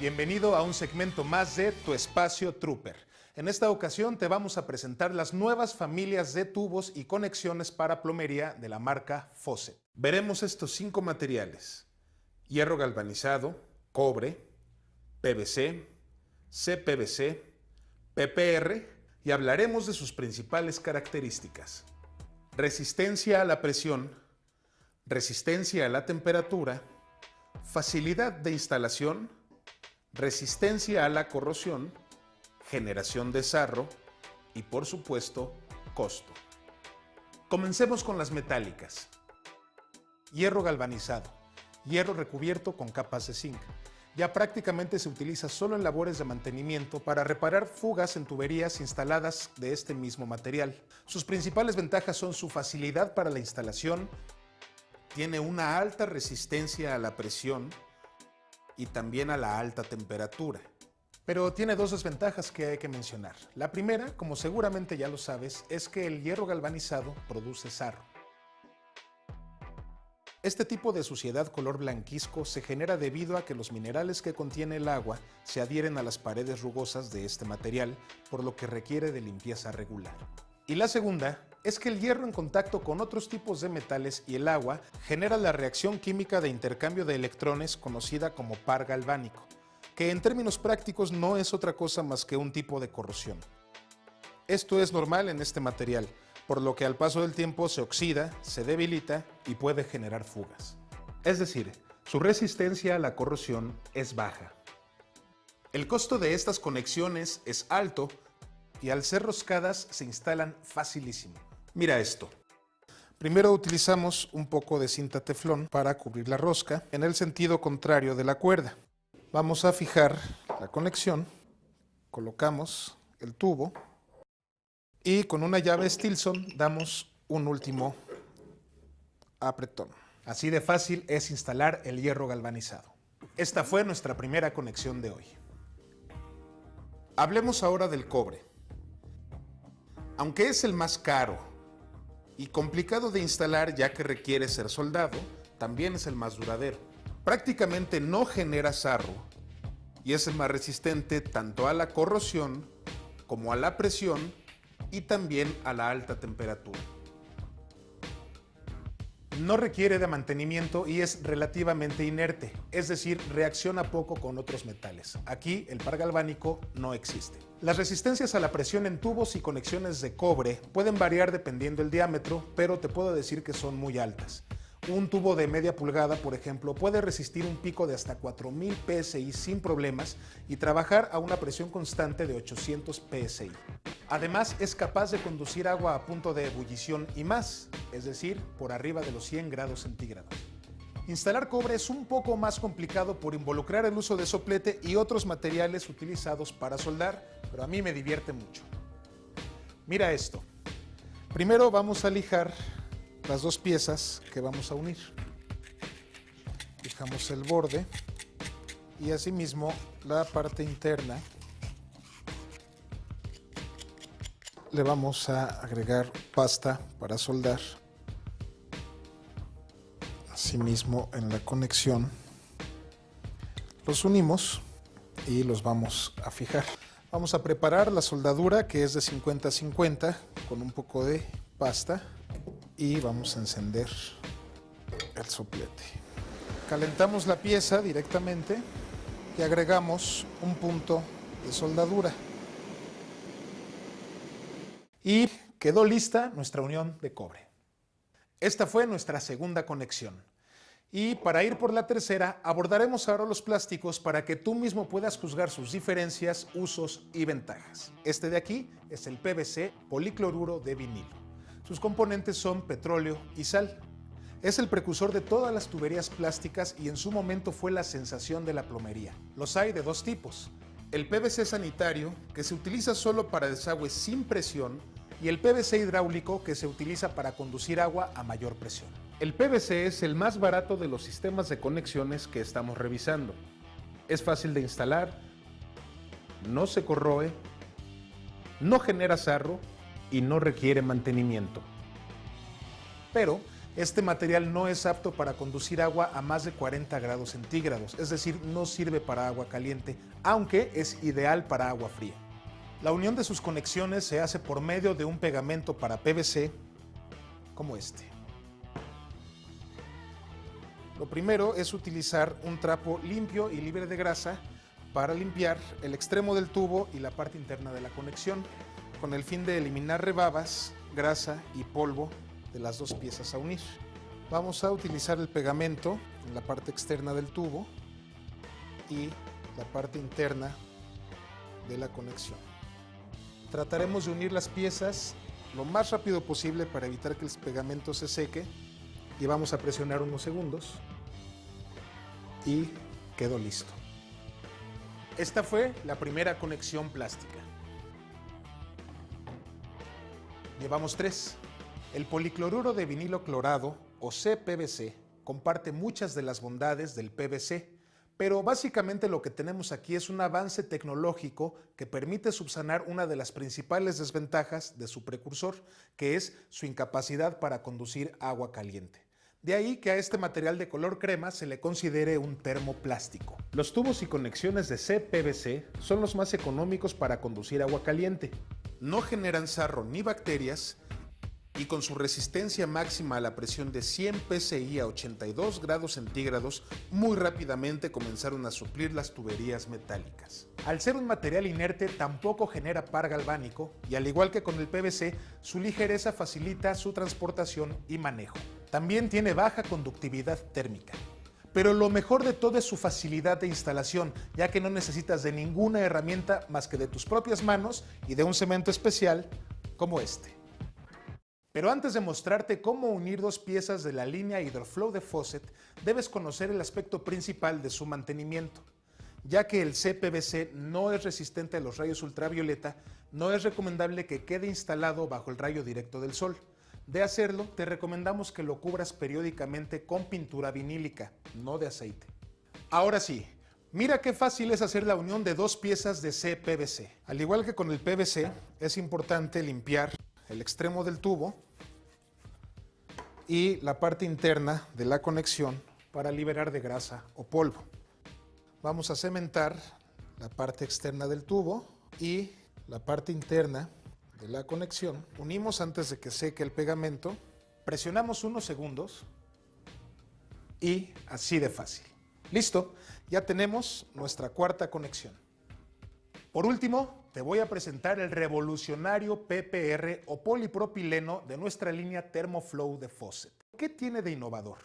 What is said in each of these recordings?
Bienvenido a un segmento más de Tu Espacio Trooper. En esta ocasión te vamos a presentar las nuevas familias de tubos y conexiones para plomería de la marca Faucet. Veremos estos 5 materiales: hierro galvanizado, cobre, PVC, CPVC, PPR, y hablaremos de sus principales características: resistencia a la presión, resistencia a la temperatura, facilidad de instalación, resistencia a la corrosión, generación de sarro y, por supuesto, costo. Comencemos con las metálicas. Hierro galvanizado, hierro recubierto con capas de zinc. Ya prácticamente se utiliza solo en labores de mantenimiento para reparar fugas en tuberías instaladas de este mismo material. Sus principales ventajas son su facilidad para la instalación, tiene una alta resistencia a la presión y también a la alta temperatura. Pero tiene 2 desventajas que hay que mencionar. La primera, como seguramente ya lo sabes, es que el hierro galvanizado produce sarro. Este tipo de suciedad color blanquizco se genera debido a que los minerales que contiene el agua se adhieren a las paredes rugosas de este material, por lo que requiere de limpieza regular. Y la segunda es que el hierro en contacto con otros tipos de metales y el agua genera la reacción química de intercambio de electrones conocida como par galvánico, que en términos prácticos no es otra cosa más que un tipo de corrosión. Esto es normal en este material, por lo que al paso del tiempo se oxida, se debilita y puede generar fugas. Es decir, su resistencia a la corrosión es baja. El costo de estas conexiones es alto y al ser roscadas se instalan facilísimo. Mira esto. Primero utilizamos un poco de cinta teflón para cubrir la rosca en el sentido contrario de la cuerda. Vamos a fijar la conexión, colocamos el tubo y con una llave Stilson damos un último apretón. Así de fácil es instalar el hierro galvanizado. Esta fue nuestra primera conexión de hoy. Hablemos ahora del cobre. Aunque es el más caro y complicado de instalar ya que requiere ser soldado, también es el más duradero. Prácticamente no genera sarro y es el más resistente tanto a la corrosión como a la presión y también a la alta temperatura. No requiere de mantenimiento y es relativamente inerte, es decir, reacciona poco con otros metales. Aquí el par galvánico no existe. Las resistencias a la presión en tubos y conexiones de cobre pueden variar dependiendo del diámetro, pero te puedo decir que son muy altas. Un tubo de media pulgada, por ejemplo, puede resistir un pico de hasta 4000 psi sin problemas y trabajar a una presión constante de 800 psi. Además, es capaz de conducir agua a punto de ebullición y más, es decir, por arriba de los 100 grados centígrados. Instalar cobre es un poco más complicado por involucrar el uso de soplete y otros materiales utilizados para soldar, pero a mí me divierte mucho. Mira esto. Primero vamos a lijar las 2 piezas que vamos a unir. Lijamos el borde y asimismo la parte interna. Le vamos a agregar pasta para soldar. Asimismo en la conexión los unimos y los vamos a fijar. Vamos a preparar la soldadura, que es de 50-50 con un poco de pasta, y vamos a encender el soplete. Calentamos la pieza directamente y agregamos un punto de soldadura. Y quedó lista nuestra unión de cobre. Esta fue nuestra segunda conexión. Y para ir por la tercera, abordaremos ahora los plásticos para que tú mismo puedas juzgar sus diferencias, usos y ventajas. Este de aquí es el PVC, policloruro de vinilo. Sus componentes son petróleo y sal. Es el precursor de todas las tuberías plásticas y en su momento fue la sensación de la plomería. Los hay de 2 tipos. El PVC sanitario, que se utiliza solo para desagües sin presión, y el PVC hidráulico, que se utiliza para conducir agua a mayor presión. El PVC es el más barato de los sistemas de conexiones que estamos revisando. Es fácil de instalar, no se corroe, no genera sarro y no requiere mantenimiento. Pero Este material no es apto para conducir agua a más de 40 grados centígrados, es decir, no sirve para agua caliente, aunque es ideal para agua fría. La unión de sus conexiones se hace por medio de un pegamento para PVC como este. Lo primero es utilizar un trapo limpio y libre de grasa para limpiar el extremo del tubo y la parte interna de la conexión, con el fin de eliminar rebabas, grasa y polvo de las dos piezas a unir. Vamos a utilizar el pegamento en la parte externa del tubo y la parte interna de la conexión. Trataremos de unir las piezas lo más rápido posible para evitar que el pegamento se seque y vamos a presionar unos segundos y quedó listo. Esta fue la primera conexión plástica. Llevamos 3. El policloruro de vinilo clorado, o CPVC, comparte muchas de las bondades del PVC, pero básicamente lo que tenemos aquí es un avance tecnológico que permite subsanar una de las principales desventajas de su precursor, que es su incapacidad para conducir agua caliente. De ahí que a este material de color crema se le considere un termoplástico. Los tubos y conexiones de CPVC son los más económicos para conducir agua caliente. No generan sarro ni bacterias y con su resistencia máxima a la presión de 100 psi a 82 grados centígrados, muy rápidamente comenzaron a suplir las tuberías metálicas. Al ser un material inerte, tampoco genera par galvánico y al igual que con el PVC, su ligereza facilita su transportación y manejo. También tiene baja conductividad térmica. Pero lo mejor de todo es su facilidad de instalación, ya que no necesitas de ninguna herramienta más que de tus propias manos y de un cemento especial como este. Pero antes de mostrarte cómo unir dos piezas de la línea Hydroflow de Faucet, debes conocer el aspecto principal de su mantenimiento. Ya que el CPVC no es resistente a los rayos ultravioleta, no es recomendable que quede instalado bajo el rayo directo del sol. De hacerlo, te recomendamos que lo cubras periódicamente con pintura vinílica, no de aceite. Ahora sí, mira qué fácil es hacer la unión de dos piezas de CPVC. Al igual que con el PVC, es importante limpiar el extremo del tubo y la parte interna de la conexión para liberar de grasa o polvo. Vamos a cementar la parte externa del tubo y la parte interna de la conexión. Unimos antes de que seque el pegamento, presionamos unos segundos y así de fácil. Listo, ya tenemos nuestra cuarta conexión. Por último, te voy a presentar el revolucionario PPR o polipropileno de nuestra línea Thermoflow de Faucet. ¿Qué tiene de innovador?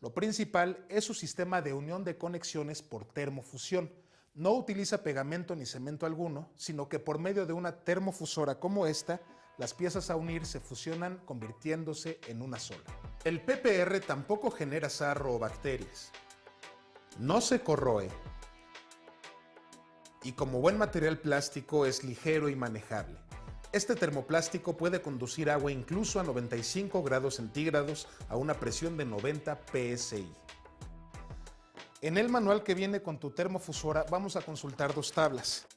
Lo principal es su sistema de unión de conexiones por termofusión. No utiliza pegamento ni cemento alguno, sino que por medio de una termofusora como esta, las piezas a unir se fusionan convirtiéndose en una sola. El PPR tampoco genera sarro o bacterias. No se corroe. Y como buen material plástico es ligero y manejable. Este termoplástico puede conducir agua incluso a 95 grados centígrados a una presión de 90 psi. En el manual que viene con tu termofusora vamos a consultar dos tablas.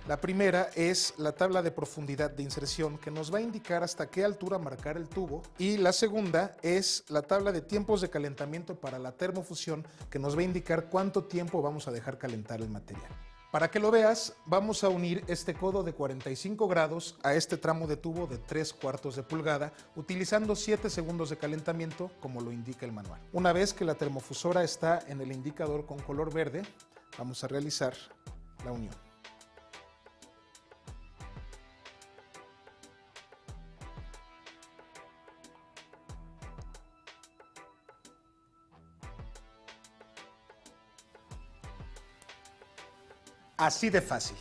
La primera es la tabla de profundidad de inserción que nos va a indicar hasta qué altura marcar el tubo y la segunda es la tabla de tiempos de calentamiento para la termofusión que nos va a indicar cuánto tiempo vamos a dejar calentar el material. Para que lo veas, vamos a unir este codo de 45 grados a este tramo de tubo de 3/4 de pulgada, utilizando 7 segundos de calentamiento, como lo indica el manual. Una vez que la termofusora está en el indicador con color verde, vamos a realizar la unión. Así de fácil.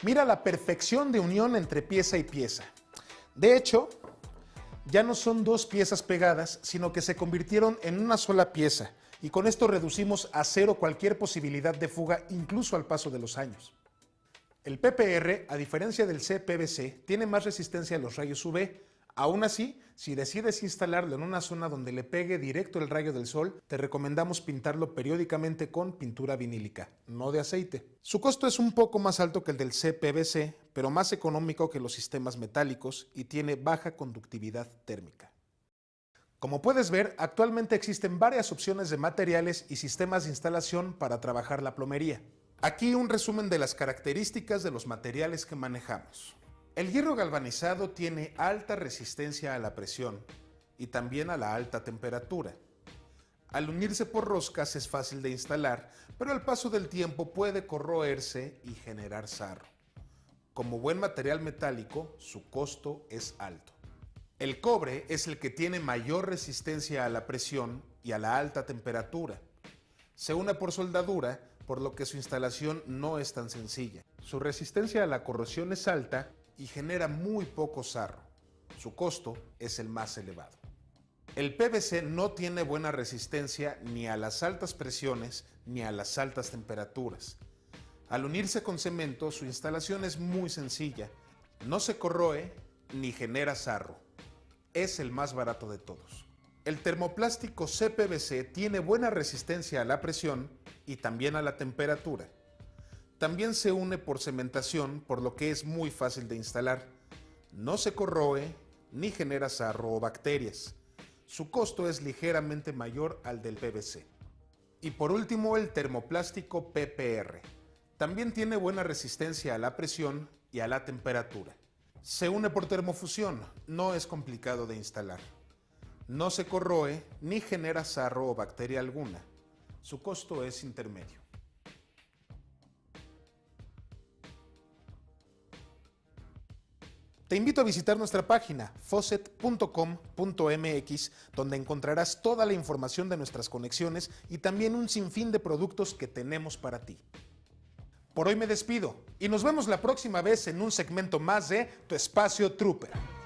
Mira la perfección de unión entre pieza y pieza. De hecho, ya no son dos piezas pegadas, sino que se convirtieron en una sola pieza y con esto reducimos a cero cualquier posibilidad de fuga, incluso al paso de los años. El PPR, a diferencia del CPVC, tiene más resistencia a los rayos UV. Aún así, si decides instalarlo en una zona donde le pegue directo el rayo del sol, te recomendamos pintarlo periódicamente con pintura vinílica, no de aceite. Su costo es un poco más alto que el del CPVC, pero más económico que los sistemas metálicos y tiene baja conductividad térmica. Como puedes ver, actualmente existen varias opciones de materiales y sistemas de instalación para trabajar la plomería. Aquí un resumen de las características de los materiales que manejamos. El hierro galvanizado tiene alta resistencia a la presión y también a la alta temperatura. Al unirse por roscas es fácil de instalar, pero al paso del tiempo puede corroerse y generar sarro. Como buen material metálico, su costo es alto. El cobre es el que tiene mayor resistencia a la presión y a la alta temperatura. Se une por soldadura, por lo que su instalación no es tan sencilla. Su resistencia a la corrosión es alta y genera muy poco sarro. Su costo es el más elevado. El PVC no tiene buena resistencia ni a las altas presiones ni a las altas temperaturas. Al unirse con cemento, su instalación es muy sencilla. No se corroe ni genera sarro. Es el más barato de todos. El termoplástico CPVC tiene buena resistencia a la presión y también a la temperatura. También se une por cementación, por lo que es muy fácil de instalar. No se corroe ni genera sarro o bacterias. Su costo es ligeramente mayor al del PVC. Y por último, el termoplástico PPR. También tiene buena resistencia a la presión y a la temperatura. Se une por termofusión, no es complicado de instalar. No se corroe ni genera sarro o bacteria alguna. Su costo es intermedio. Te invito a visitar nuestra página faucet.com.mx, donde encontrarás toda la información de nuestras conexiones y también un sinfín de productos que tenemos para ti. Por hoy me despido y nos vemos la próxima vez en un segmento más de Tu Espacio Trooper.